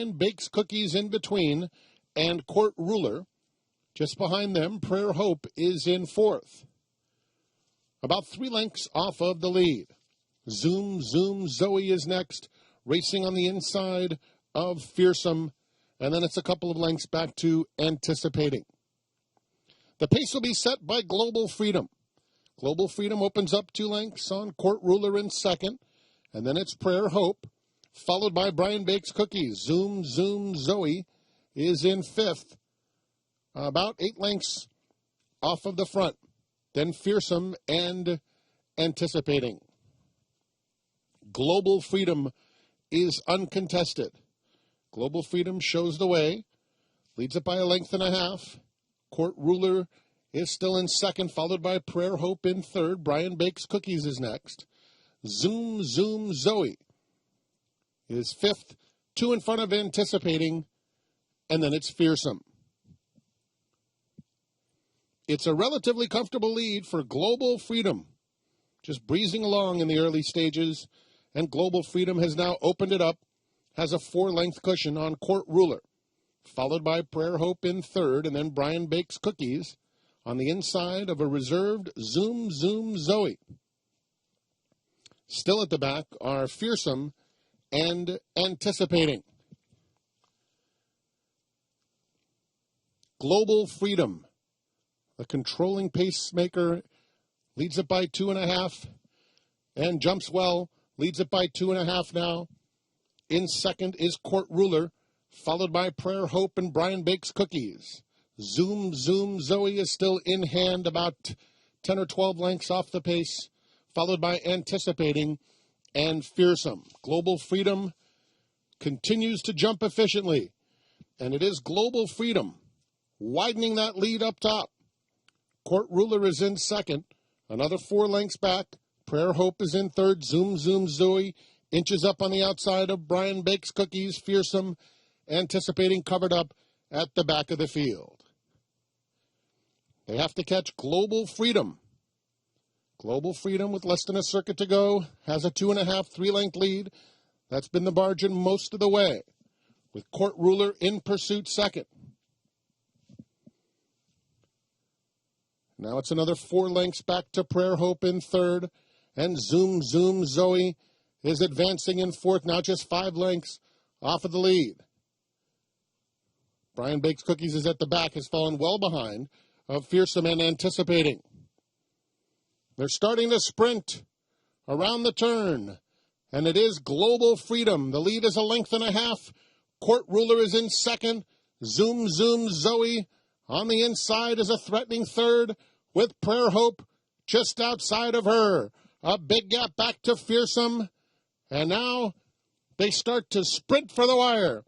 and bakes cookies in between, and Court Ruler. Just behind them, Prayer Hope is in fourth. About 3 lengths off of the lead. Zoom, Zoom, Zoe is next, racing on the inside of Fearsome, and then it's a couple of lengths back to Anticipating. The pace will be set by Global Freedom. Global Freedom opens up 2 lengths on Court Ruler in second, and then it's Prayer Hope, followed by Brian Bakes Cookies. Zoom, Zoom, Zoe is in fifth, about 8 lengths off of the front. Then Fearsome and Anticipating. Global Freedom is uncontested. Global Freedom shows the way, leads it by 1.5 lengths. Court Ruler is still in second, followed by Prayer Hope in third. Brian Bakes Cookies is next. Zoom, Zoom, Zoe is fifth, 2 in front of Anticipating, and then it's Fearsome. It's a relatively comfortable lead for Global Freedom, just breezing along in the early stages, and Global Freedom has now opened it up, has a 4-length cushion on Court Ruler, followed by Prayer Hope in third, and then Brian Bakes Cookies on the inside of a reserved Zoom, Zoom, Zoe. Still at the back are Fearsome and Anticipating. Global Freedom, the controlling pacemaker, leads it by 2.5, and jumps well, leads it by 2.5 now. In second is Court Ruler, followed by Prayer Hope and Brian Bakes Cookies. Zoom, Zoom, Zoe is still in hand, about 10 or 12 lengths off the pace, followed by Anticipating and Fearsome. Global Freedom continues to jump efficiently, and it is Global Freedom widening that lead up top. Court Ruler is in second, another 4 lengths back. Prayer Hope is in third. Zoom, Zoom, Zoe inches up on the outside of Brian Bakes Cookies. Fearsome, Anticipating covered up at the back of the field. They have to catch Global Freedom. Global Freedom, with less than a circuit to go, has a 2.5, 3-length lead. That's been the margin most of the way, with Court Ruler in pursuit second. Now it's another 4 lengths back to Prayer Hope in third, and Zoom, Zoom, Zoe is advancing in fourth, now just 5 lengths off of the lead. Brian Bakes Cookies is at the back, has fallen well behind of Fearsome and Anticipating. They're starting to sprint around the turn, and it is Global Freedom. The lead is 1.5 lengths. Court Ruler is in second. Zoom, Zoom, Zoe on the inside is a threatening third, with Prayer Hope just outside of her. A big gap back to Fearsome, and now they start to sprint for the wire.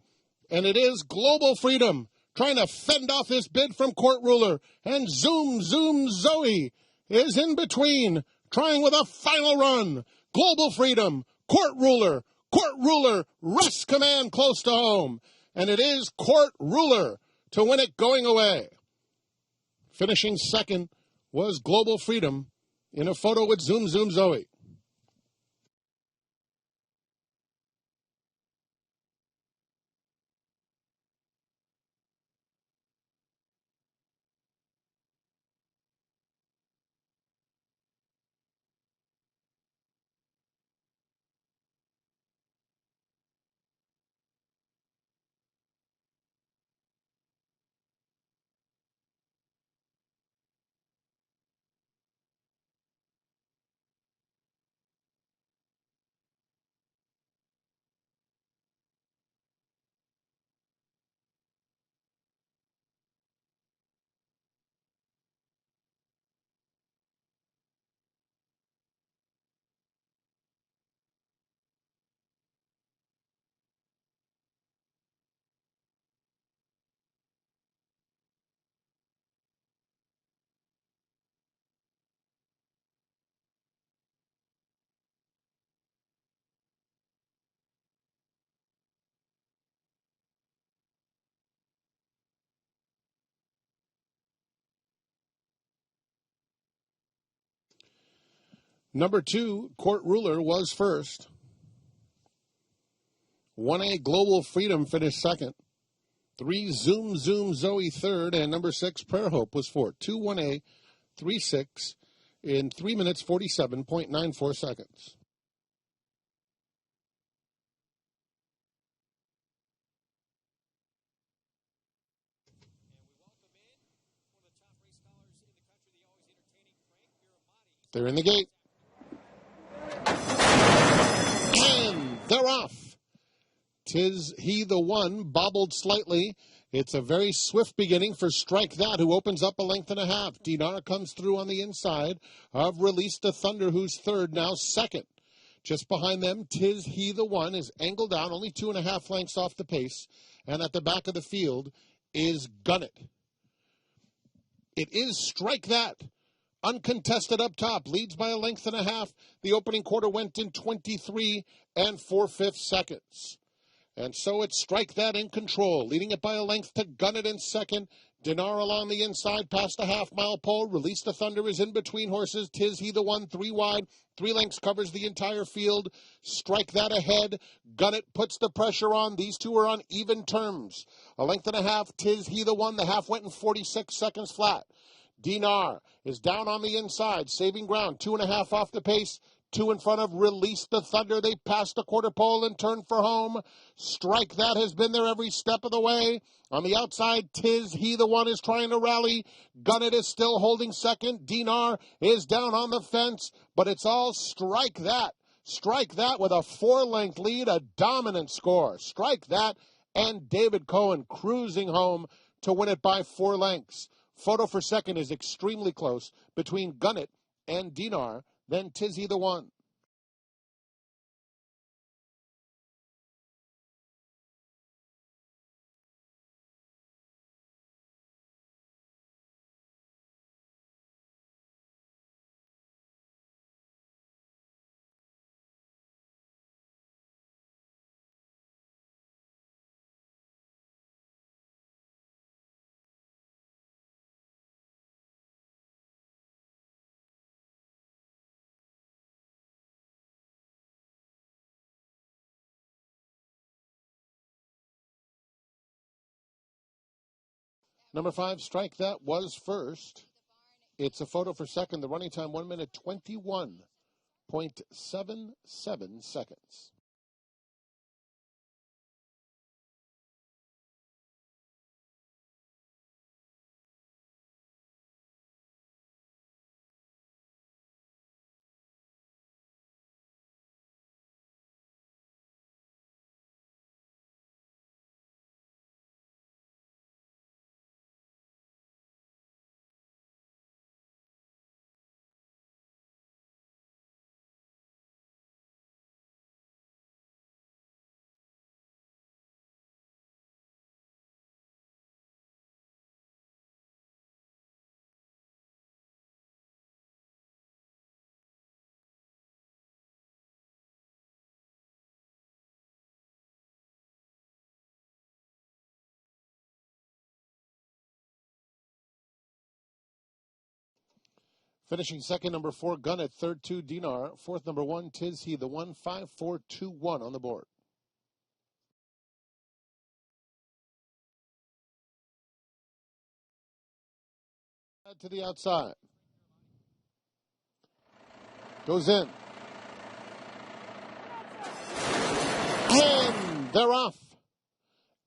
And it is Global Freedom trying to fend off this bid from Court Ruler. And Zoom, Zoom, Zoe is in between, trying with a final run. Global Freedom, Court Ruler, rest command close to home. And it is Court Ruler to win it going away. Finishing second was Global Freedom in a photo with Zoom, Zoom, Zoe. Number 2, Court Ruler, was first. 1A Global Freedom finished second. 3 Zoom Zoom Zoe third, and number 6 Prayer Hope was fourth. 2 1A 3-6 in 3 minutes 47.94 seconds. They're in the gate. And they're off. 'Tis He the One, bobbled slightly. It's a very swift beginning for Strike That, who opens up a length and a half. Dinar comes through on the inside of Release the Thunder, who's third, now second. Just behind them, 'Tis He the One is angled down, only 2.5 lengths off the pace. And at the back of the field is Gun It. It is Strike That. Uncontested up top, leads by a length and a half. The opening quarter went in 23 4/5 seconds. And so it's Strike That in control, leading it by a length to Gun It in second. Dinar along the inside, past the half-mile pole. Release the Thunder is in between horses. 'Tis He the One, 3 wide. 3 lengths covers the entire field. Strike That ahead. Gun It puts the pressure on. These two are on even terms. A length and a half, 'Tis He the One. The half went in 46 seconds flat. Dinar is down on the inside, saving ground. 2.5 off the pace. 2 in front of Release the Thunder. They passed the quarter pole and turned for home. Strike That has been there every step of the way. On the outside, 'Tis He the One is trying to rally. Gun It is still holding second. Dinar is down on the fence, but it's all Strike That. Strike That with a 4-length lead, a dominant score. Strike That and David Cohen cruising home to win it by 4 lengths. Photo for second is extremely close between Gun It and Dinar. Then 'Tis He the One. Number 5, Strike That was first. It's a photo for second. The running time, 1 minute 21.77 seconds. Finishing second, number 4, Gun It. Third, 2, Dinar. Fourth, number 1, 'Tis He the One. 5, 4, 2, 1 on the board. To the outside. Goes in. And they're off.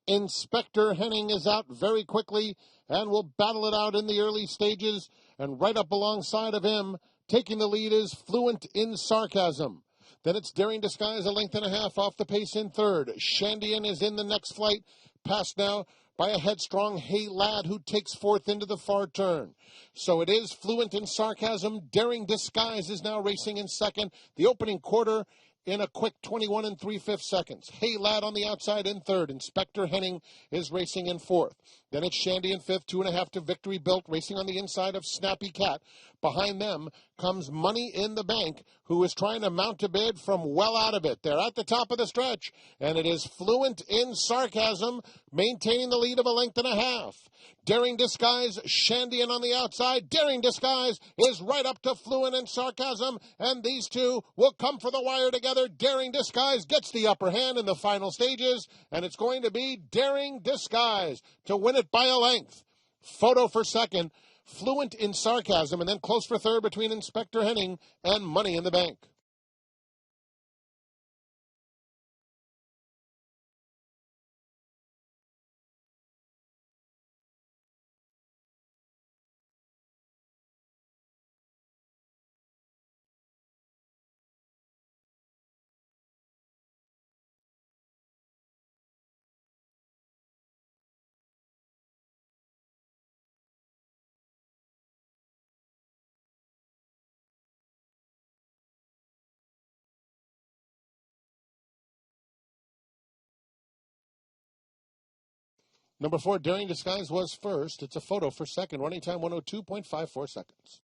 Inspector Henning is out very quickly and will battle it out in the early stages. And right up alongside of him, taking the lead, is Fluent in Sarcasm. Then it's Daring Disguise, a length and a half off the pace in third. Shandian is in the next flight, passed now by a headstrong Hey Lad, who takes fourth into the far turn. So it is Fluent in Sarcasm. Daring Disguise is now racing in second. The opening quarter in a quick 21 3/5 seconds. Hey Lad on the outside in third. Inspector Henning is racing in fourth. Then it's Shandy in fifth, 2.5 to Victory Built, racing on the inside of Snappy Cat. Behind them comes Money in the Bank, who is trying to mount a bid from well out of it. They're at the top of the stretch, and it is Fluent in Sarcasm maintaining the lead of 1.5 lengths. Daring Disguise, Shandian on the outside. Daring Disguise is right up to Fluent in Sarcasm, and these two will come for the wire together. Daring Disguise gets the upper hand in the final stages, and it's going to be Daring Disguise to win it by a length. Photo for second, Fluent in Sarcasm, and then close for third between Inspector Henning and Money in the Bank. Number 4, Daring Disguise was first. It's a photo for second. Running time 102.54 seconds.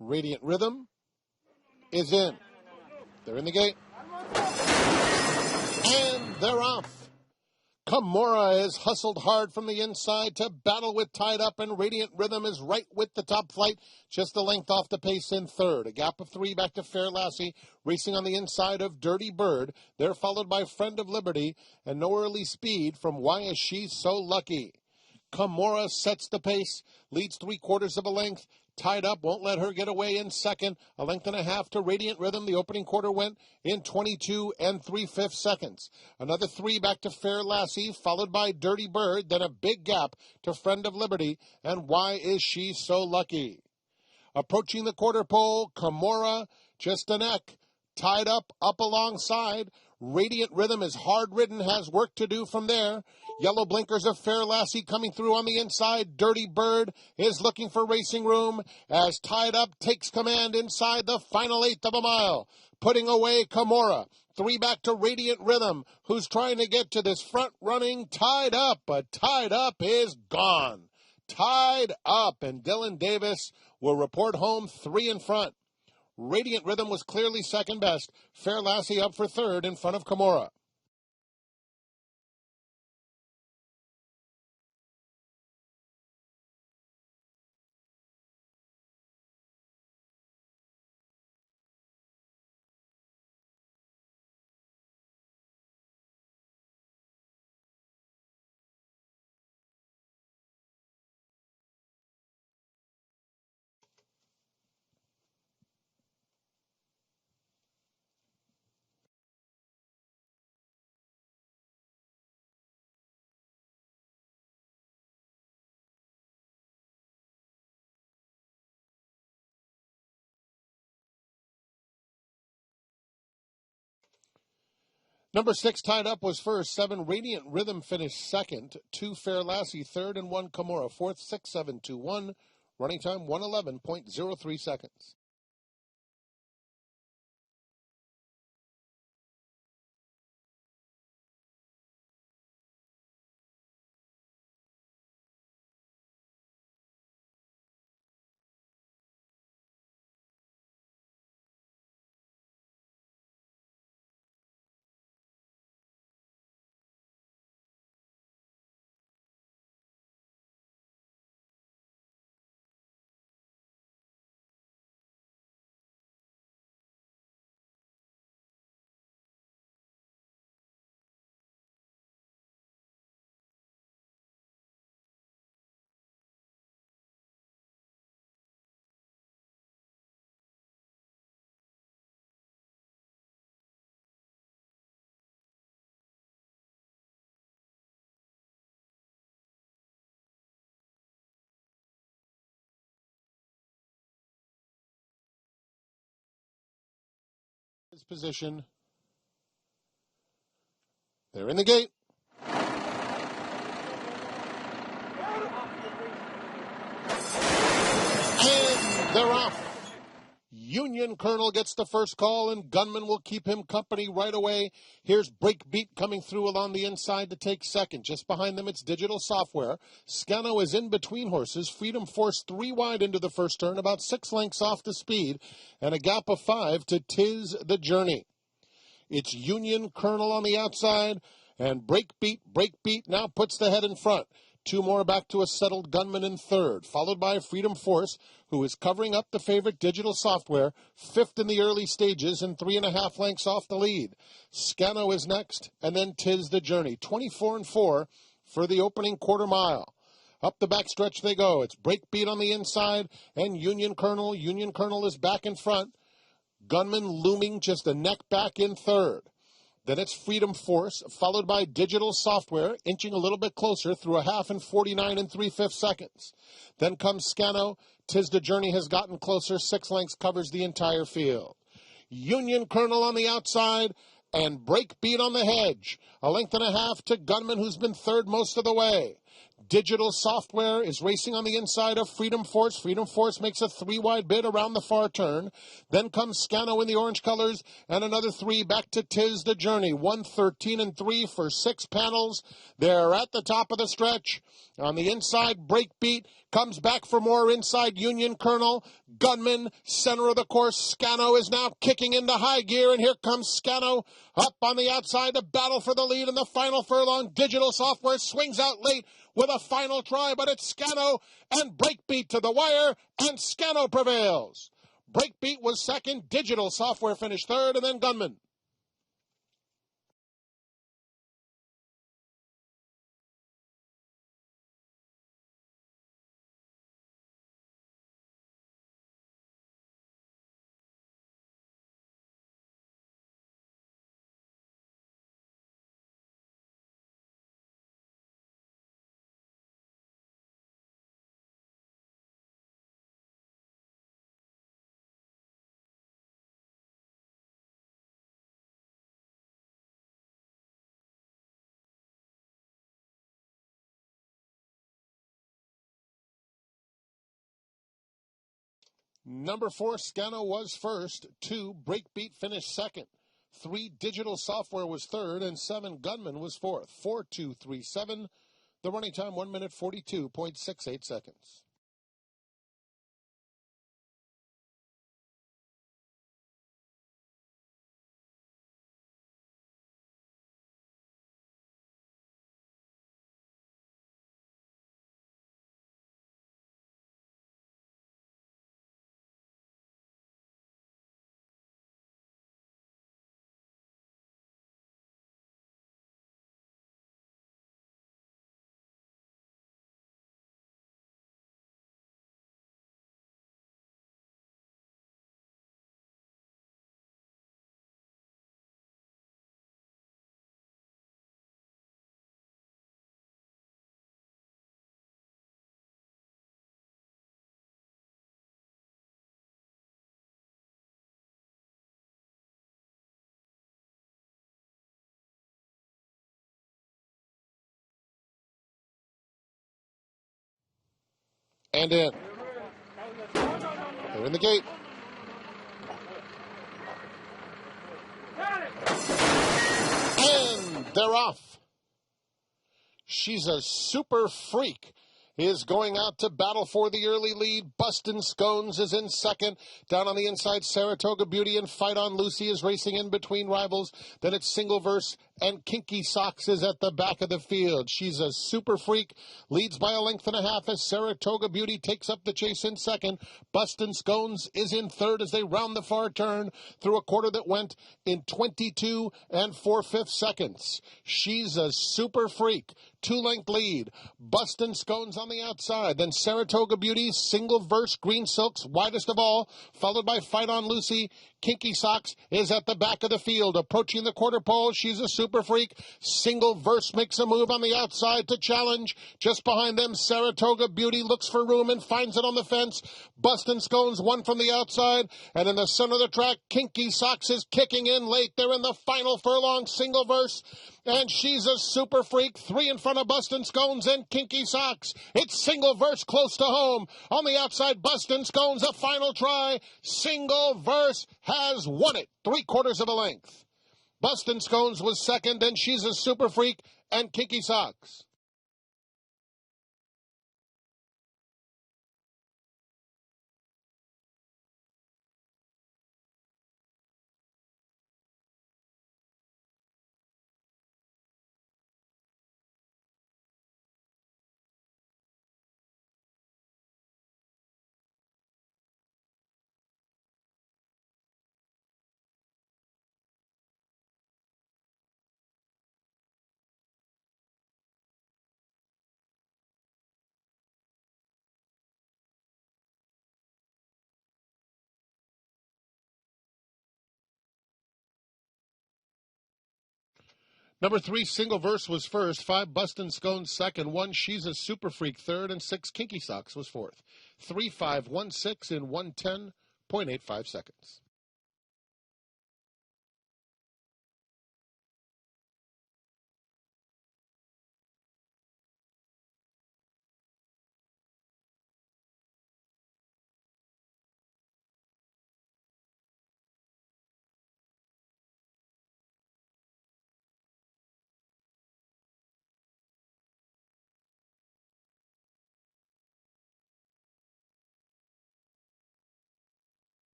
Radiant Rhythm is in. They're in the gate. And they're off. Kimura is hustled hard from the inside to battle with Tied Up, and Radiant Rhythm is right with the top flight, just a length off the pace in third. A gap of 3 back to Fair Lassie, racing on the inside of Dirty Bird. They're followed by Friend of Liberty, and no early speed from Why Is She So Lucky. Kimura sets the pace, leads 3/4 of a length. Tied Up won't let her get away in second. 1.5 lengths to Radiant Rhythm. The opening quarter went in 22 3/5 seconds. Another 3 back to Fair Lassie, followed by Dirty Bird, then a big gap to Friend of Liberty, and Why Is She So Lucky? Approaching the quarter pole, Kimura just a neck. Tied up alongside. Radiant Rhythm is hard-ridden, has work to do from there. Yellow blinkers of Fair Lassie coming through on the inside. Dirty Bird is looking for racing room as Tied Up takes command inside the final 1/8 of a mile. Putting away Kimura. 3 back to Radiant Rhythm, who's trying to get to this front-running Tied Up, but Tied Up is gone. Tied Up, and Dylan Davis will report home 3 in front. Radiant Rhythm was clearly second best. Fair Lassie up for third in front of Kimura. Number 6, Tied Up, was first. 7, Radiant Rhythm finished second. 2, Fair Lassie third, and 1, Kimura fourth. 6, 7, 2, 1. Running time 111.03 seconds. Position. They're in the gate. And they're off. Union Colonel gets the first call, and Gunman will keep him company right away. Here's Breakbeat coming through along the inside to take second. Just behind them, it's Digital Software. Scano is in between horses. Freedom Force 3 wide into the first turn, about 6 lengths off the speed, and a gap of 5 to Tis the Journey. It's Union Colonel on the outside, and Breakbeat now puts the head in front. 2 more back to a settled Gunman in third, followed by Freedom Force, who is covering up the favorite Digital Software, 5th in the early stages and 3.5 lengths off the lead. Scano is next, and then Tis the Journey. 24-4 for the opening quarter mile. Up the backstretch they go. It's Breakbeat on the inside, and Union Colonel. Union Colonel is back in front. Gunman looming just a neck back in third. Then it's Freedom Force, followed by Digital Software, inching a little bit closer through a half in 49 3/5 seconds. Then comes Scano. Tis the Journey has gotten closer. 6 lengths covers the entire field. Union Colonel on the outside, and Breakbeat on the hedge. 1.5 lengths to Gunman, who's been third most of the way. Digital Software is racing on the inside of Freedom Force. Freedom Force makes a 3-wide bid around the far turn. Then comes Scano in the orange colors, and another 3 back to Tis the Journey. 1:13-3 for 6 panels. They're at the top of the stretch. On the inside, Breakbeat comes back for more inside Union Colonel. Gunman, center of the course. Scano is now kicking into high gear, and here comes Scano up on the outside to battle for the lead in the final furlong. Digital Software swings out late with a final try, but it's Scano and Breakbeat to the wire, and Scano prevails. Breakbeat was second, Digital Software finished third, and then Gunman. Number 4, Scano was first. 2, Breakbeat finished second. 3, Digital Software was third, and 7, Gunman was fourth. 4-2-3-7. The running time 1 minute 42.68 seconds. And in. They're in the gate. And they're off. She's a Super Freak is going out to battle for the early lead. Bustin' Scones is in second. Down on the inside, Saratoga Beauty and Fight on Lucy is racing in between rivals. Then it's Single Verse, and Kinky Socks is at the back of the field. She's a Super Freak, leads by 1.5 lengths as Saratoga Beauty takes up the chase in second. Bustin' Scones is in third as they round the far turn through a quarter that went in 22 4/5 seconds. She's a Super Freak. 2-length lead. Bustin' Scones on the outside. Then Saratoga Beauty, Single Verse, Green Silks, widest of all, followed by Fight on Lucy. Kinky Socks is at the back of the field. Approaching the quarter pole, she's a Super Super Freak. Single Verse makes a move on the outside to challenge. Just behind them, Saratoga Beauty looks for room and finds it on the fence. Bustin' Scones one from the outside. And in the center of the track, Kinky Socks is kicking in late. They're in the final furlong. Single Verse. And She's a Super Freak, 3 in front of Bustin' Scones and Kinky Socks. It's Single Verse close to home. On the outside, Bustin' Scones, a final try. Single Verse has won it, 3/4 of a length. Bustin' Scones was second, and She's a Super Freak and Kinky Socks. Number 3, Single Verse was first. 5, Bustin' Scones second. 1, She's a Super Freak third. And 6, Kinky Socks was fourth. 3, 5, 1, 6 in 1:10.85 seconds.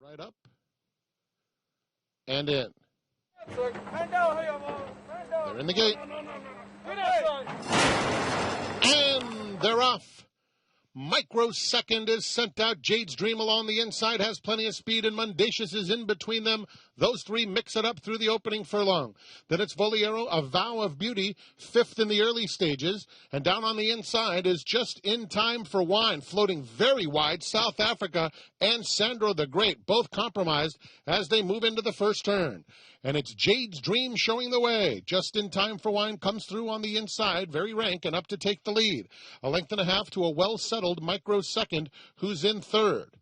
Right up and in. They're in the gate. And they're off. Microsecond is sent out. Jade's Dream along the inside has plenty of speed, and Mendacious is in between them. Those three mix it up through the opening furlong. Then it's Voliero, A Vow of Beauty, fifth in the early stages. And down on the inside is Just in Time for Wine, floating very wide. South Africa and Sandro the Great, both compromised as they move into the first turn. And it's Jade's Dream showing the way. Just in Time for Wine comes through on the inside, very rank and up to take the lead. A length and a half to a well-settled Microsecond, who's in third.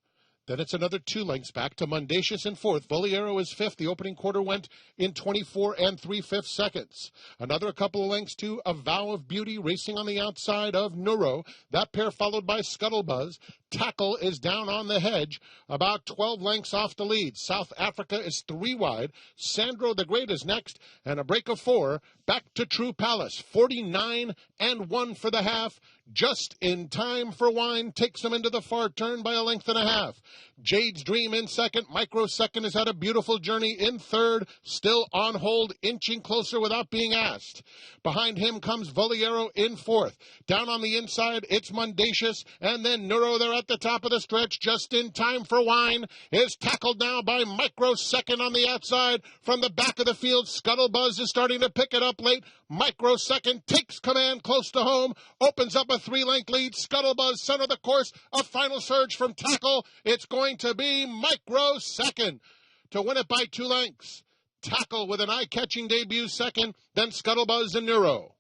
Then it's another 2 lengths back to Mendacious in fourth. Voliero is fifth. The opening quarter went in 24 3/5 seconds. Another couple of lengths to A Vow of Beauty racing on the outside of Neuro. That pair followed by Scuttlebuzz. Tackle is down on the hedge, about 12 lengths off the lead. South Africa is 3 wide. Sandro the Great is next, and a break of 4. Back to True Palace, 49 1 for the half. Just in Time for Wine takes them into the far turn by a length and a half. Jade's Dream in second. Microsecond has had a beautiful journey in third, still on hold, inching closer without being asked. Behind him comes Voliero in fourth. Down on the inside, it's Mendacious, and then Neuro there at the top of the stretch. Just in Time for Wine is tackled now by Microsecond on the outside. From the back of the field, Scuttlebuzz is starting to pick it up late. Microsecond takes command close to home, opens up a 3-length lead. Scuttlebuzz center of the course, a final surge from Tackle. It's going to be Microsecond to win it by 2 lengths. Tackle with an eye-catching debut second, then Scuttlebuzz and Neuro.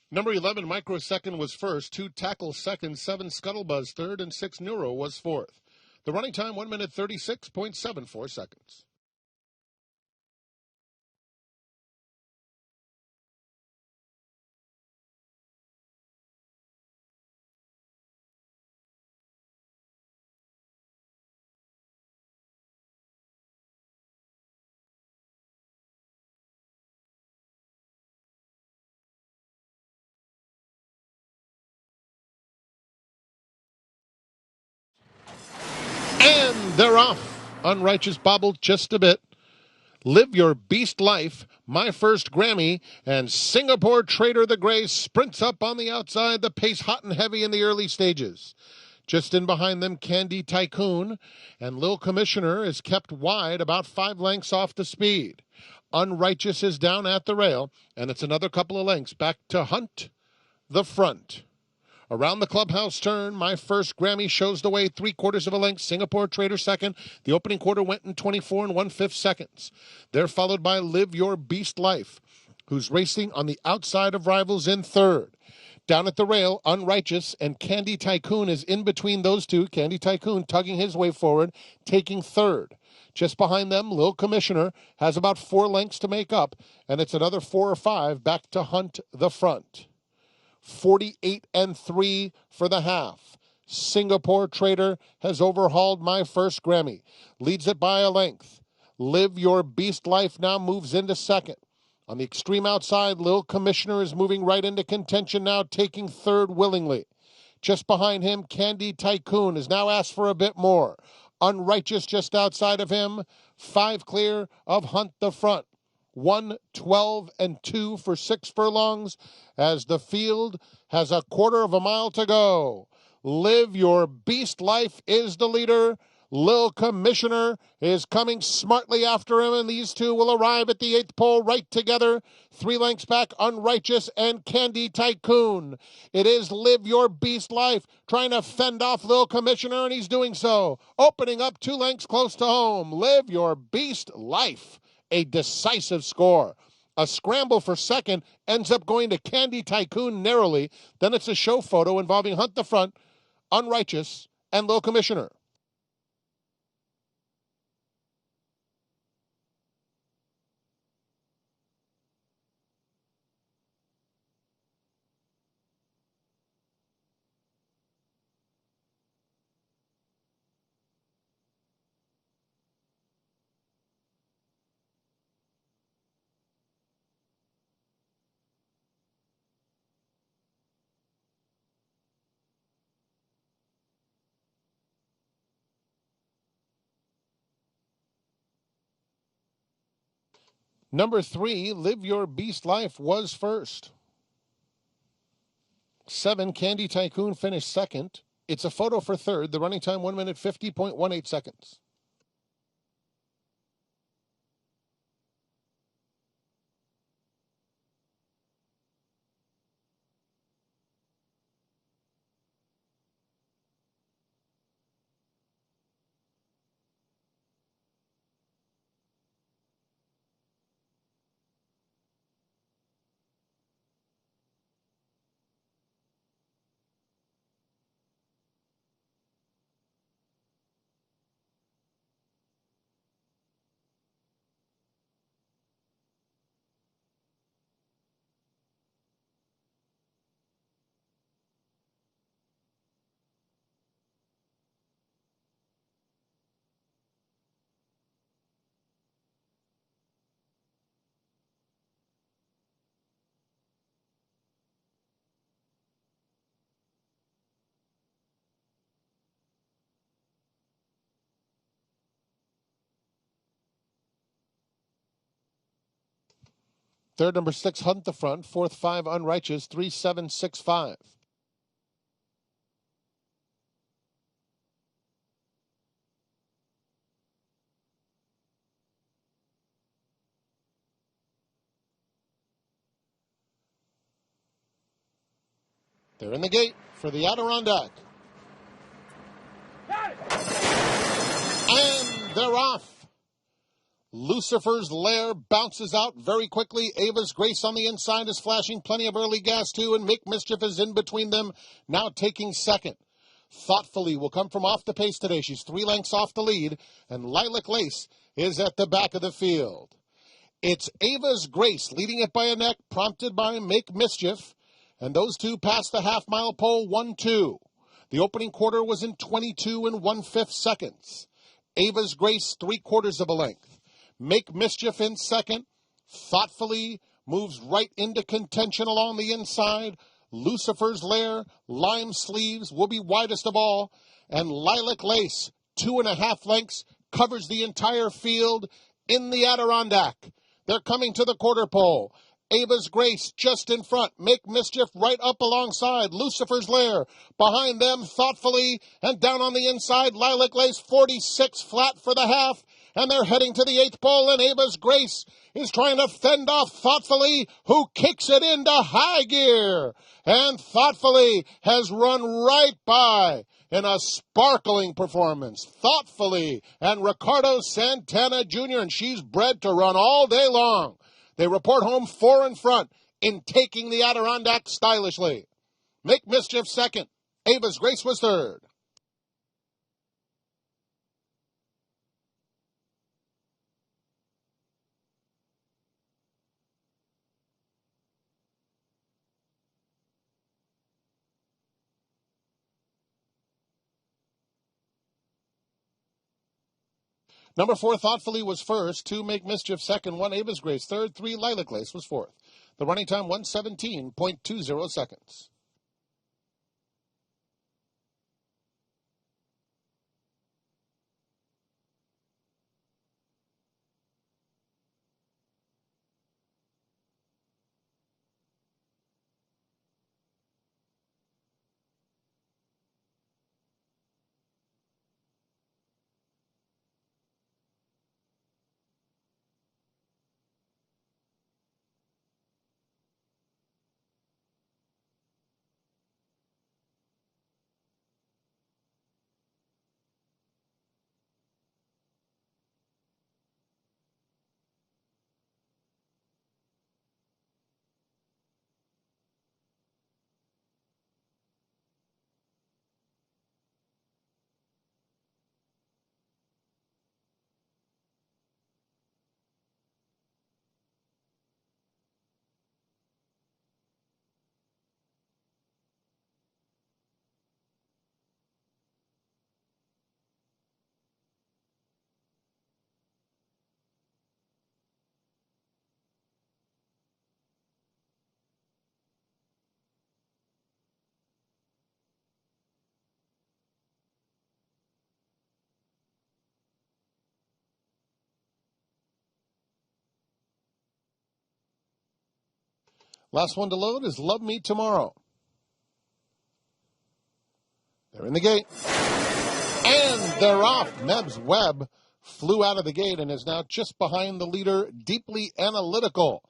Number 11, Microsecond was first. 2, Tackle second. 7, Scuttlebuzz third. And 6, Neuro was fourth. The running time, 1 minute 36.74 seconds. they're off. Unrighteous bobbled just a bit. Live Your Beast Life, My First Grammy, and Singapore Trader the Gray sprints up on the outside, the pace hot and heavy in the early stages. Just in behind them, Candy Tycoon, and Lil Commissioner is kept wide, about 5 lengths off the speed. Unrighteous is down at the rail, and it's another couple of lengths back to Hunt the front. Around the clubhouse turn, My First Grammy shows the way, 3/4 of a length. Singapore Trader second. The opening quarter went in 24 1/5 seconds. They're followed by Live Your Beast Life, who's racing on the outside of rivals in third. Down at the rail, Unrighteous and Candy Tycoon is in between those two. Candy Tycoon tugging his way forward, taking third. Just behind them, Lil Commissioner has about 4 lengths to make up, and it's another 4 or 5 back to Hunt the front. 48 3 for the half. Singapore Trader has overhauled My First Grammy. Leads it by a length. Live Your Beast Life now moves into second. On the extreme outside, Lil Commissioner is moving right into contention now, taking third willingly. Just behind him, Candy Tycoon has now asked for a bit more. Unrighteous just outside of him. 5 clear of Hunt the front. 1, 12, and 2 for 6 furlongs as the field has a 1/4 mile to go. Live Your Beast Life is the leader. Lil Commissioner is coming smartly after him, and these two will arrive at the 8th pole right together. 3 lengths back, Unrighteous and Candy Tycoon. It is Live Your Beast Life trying to fend off Lil Commissioner, and he's doing so. Opening up 2 lengths close to home. Live Your Beast Life. A decisive score. A scramble for second ends up going to Candy Tycoon narrowly. Then it's a show photo involving Hunt the front, Unrighteous, and Lil Commissioner. Number 3, Live Your Beast Life was first. 7, Candy Tycoon finished second. It's a photo for third. The running time 1 minute 50.18 seconds. Third, number 6, Hunt the front. 4th, 5, Unrighteous. 3, 7, 6, 5. They're in the gate for the Adirondack. And they're off. Lucifer's Lair bounces out very quickly. Ava's Grace on the inside is flashing plenty of early gas too, and Make Mischief is in between them, now taking second. Thoughtfully will come from off the pace today. She's 3 lengths off the lead, and Lilac Lace is at the back of the field. It's Ava's Grace leading it by a neck, prompted by Make Mischief, and those two pass the half-mile pole 1-2. The opening quarter was in 22 1/5 seconds. Ava's Grace 3/4 of a length. Make Mischief in second, thoughtfully moves right into contention along the inside. Lucifer's Lair, Lime Sleeves will be widest of all, and Lilac Lace 2.5 lengths, covers the entire field in the Adirondack. They're coming to the quarter pole. Ava's Grace just in front. Make Mischief right up alongside. Lucifer's Lair behind them thoughtfully. And down on the inside, Lilac Lace 46 flat for the half. And they're heading to the 8th pole. And Ava's Grace is trying to fend off Thoughtfully, who kicks it into high gear. And Thoughtfully has run right by in a sparkling performance. Thoughtfully and Ricardo Santana Jr. And she's bred to run all day long. They report home 4 in front in taking the Adirondack stylishly. Make Mischief second. Ava's Grace was third. Number 4, Thoughtfully, was first. 2, Make Mischief second. 1, Ava's Grace third. 3, Lilac Lace was fourth. The running time, 1:17.20 seconds. Last one to load is Love Me Tomorrow. They're in the gate. And they're off. Meb's Webb flew out of the gate and is now just behind the leader, Deeply Analytical,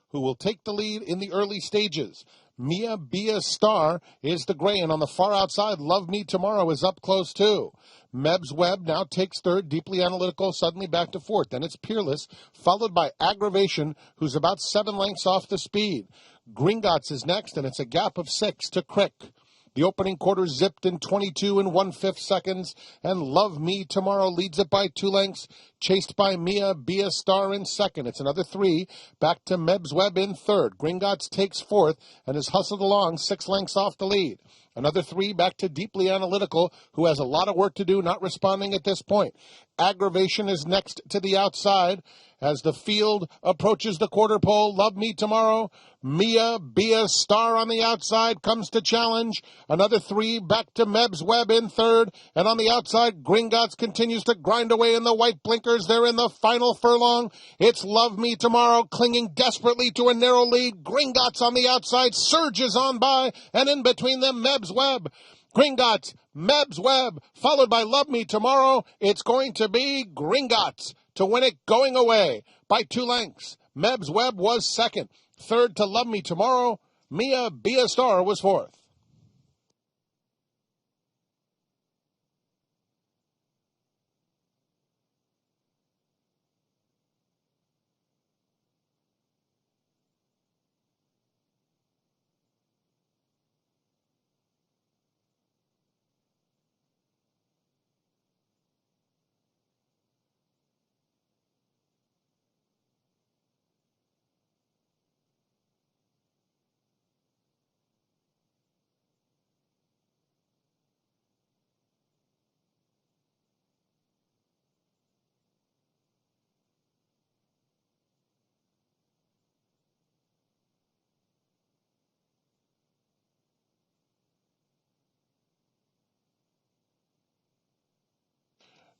who will take the lead in the early stages. Mia Bia Star is the gray, and on the far outside, Love Me Tomorrow is up close too. Meb's Webb now takes third, Deeply Analytical suddenly back to fourth. Then it's Peerless, followed by Aggravation, who's about 7 lengths off the speed. Gringotts is next, and it's a gap of 6 to Crick. The opening quarter zipped in 22 1/5 seconds, and Love Me Tomorrow leads it by 2 lengths, chased by Mia Bia Star in second. It's another 3, back to Meb's Webb in third. Gringotts takes fourth and is hustled along 6 lengths off the lead. Another 3 back to Deeply Analytical, who has a lot of work to do, not responding at this point. Aggravation is next to the outside. As the field approaches the quarter pole, Love Me Tomorrow, Mia Bia Star on the outside comes to challenge. Another 3 back to Meb's Webb in third. And on the outside, Gringotts continues to grind away in the white blinkers. They're in the final furlong. It's Love Me Tomorrow clinging desperately to a narrow lead. Gringotts on the outside surges on by, and in between them, Meb's Webb. Gringotts, Meb's Webb, followed by Love Me Tomorrow. It's going to be Gringotts to win it going away by 2 lengths. Meb's Webb was second. Third to Love Me Tomorrow. Mia Bia Star was fourth.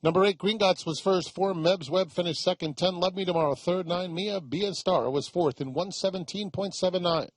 Number 8, Green Dots was first. 4, Mebs Webb finished second. 10, Love Me Tomorrow third. 9, Mia Be a Star was fourth in 117.79.